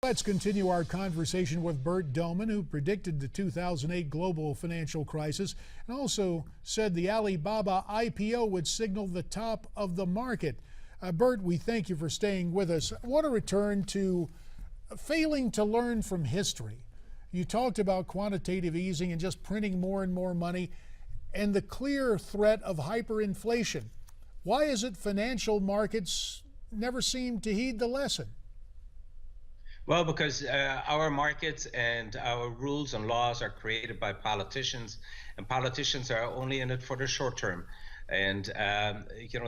Let's continue our conversation with Bert Dohmen, who predicted the 2008 global financial crisis and also said the Alibaba IPO would signal the top of the market. Bert, we thank you for staying with us. I want to return to failing to learn from history. You talked about quantitative easing and just printing more and more money and the clear threat of hyperinflation. Why is it financial markets never seem to heed the lesson? Well, because our markets and our rules and laws are created by politicians, and politicians are only in it for the short term. And,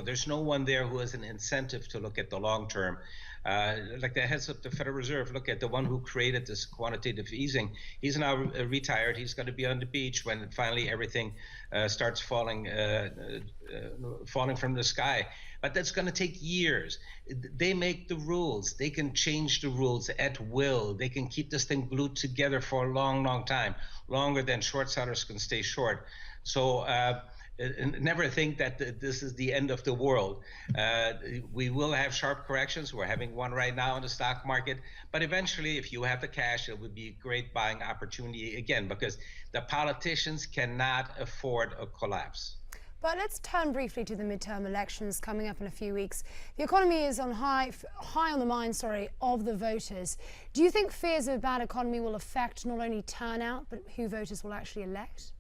there's no one there who has an incentive to look at the long term. Like the heads of the Federal Reserve, look at the one who created this quantitative easing. He's now retired. He's going to be on the beach when finally everything starts falling from the sky. But that's going to take years. They make the rules. They can change the rules at will. They can keep this thing glued together for a long, long time, longer than short sellers can stay short. So never think that this is the end of the world. We will have sharp corrections. We're having one right now in the stock market. But eventually, if you have the cash, it would be a great buying opportunity again, because the politicians cannot afford a collapse. But let's turn briefly to the midterm elections coming up in a few weeks. The economy is on high on the mind, of the voters. Do you think fears of a bad economy will affect not only turnout, but who voters will actually elect?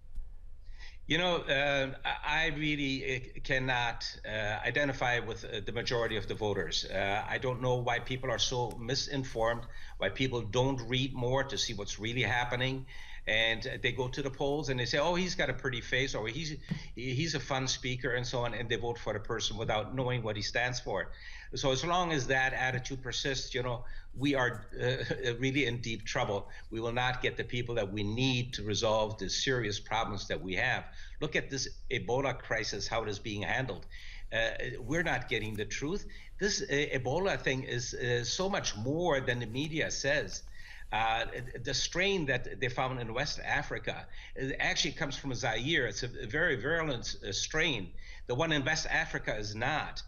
I really cannot identify with the majority of the voters. I don't know why people are so misinformed, why people don't read more to see what's really happening. And they go to the polls and they say, oh, he's got a pretty face, or he's a fun speaker, and so on, and they vote for the person without knowing what he stands for. So as long as that attitude persists, we are really in deep trouble. We will not get the people that we need to resolve the serious problems that we have. Look at this Ebola crisis, how it is being handled. We're not getting the truth. This Ebola thing is so much more than the media says. The strain that they found in West Africa actually comes from Zaire. It's a very virulent strain. The one in West Africa is not.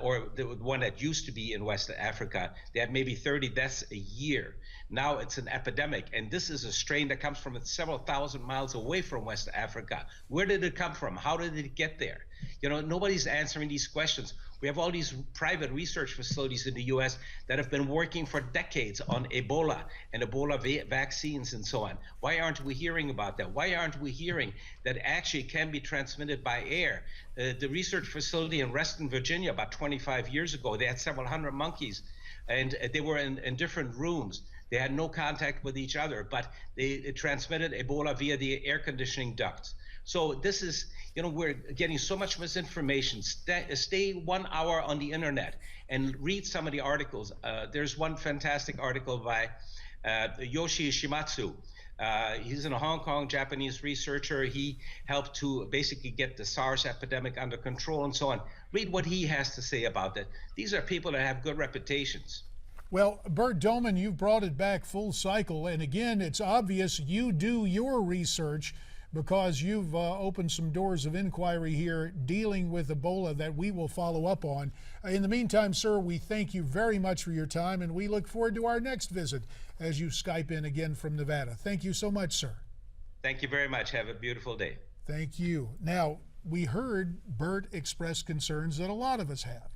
Or the one that used to be in West Africa, they had maybe 30 deaths a year. Now it's an epidemic, and this is a strain that comes from several thousand miles away from West Africa. Where did it come from? How did it get there? Nobody's answering these questions. We have all these private research facilities in the U.S. that have been working for decades on Ebola and Ebola vaccines and so on. Why aren't we hearing about that? Why aren't we hearing that actually can be transmitted by air? The research facility in Reston, Virginia, about 25 years ago, they had several hundred monkeys, and they were in different rooms. They had no contact with each other, but they transmitted Ebola via the air conditioning ducts. So this is, we're getting so much misinformation. Stay 1 hour on the internet and read some of the articles. There's one fantastic article by Yoshi Shimatsu. He's a Hong Kong Japanese researcher. He helped to basically get the SARS epidemic under control and so on. Read what he has to say about that. These are people that have good reputations. Well, Bert Dohmen, you've brought it back full cycle. And again, it's obvious you do your research, because you've opened some doors of inquiry here dealing with Ebola that we will follow up on. In the meantime, sir, we thank you very much for your time, and we look forward to our next visit as you Skype in again from Nevada. Thank you so much, sir. Thank you very much. Have a beautiful day. Thank you. Now, we heard Bert express concerns that a lot of us have.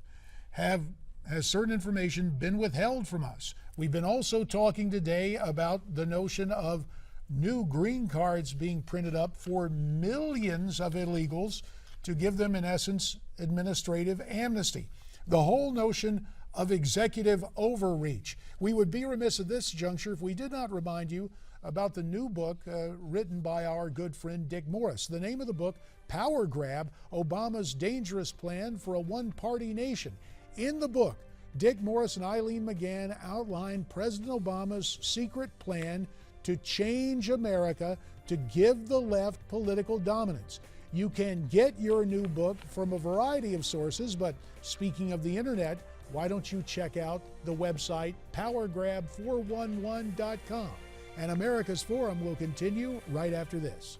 Has certain information been withheld from us? We've been also talking today about the notion of new green cards being printed up for millions of illegals to give them, in essence, administrative amnesty. The whole notion of executive overreach. We would be remiss at this juncture if we did not remind you about the new book written by our good friend Dick Morris. The name of the book, Power Grab, Obama's Dangerous Plan for a One-Party Nation. In the book, Dick Morris and Eileen McGann outline President Obama's secret plan to change America, to give the left political dominance. You can get your new book from a variety of sources, but speaking of the internet, why don't you check out the website powergrab411.com. And America's Forum will continue right after this.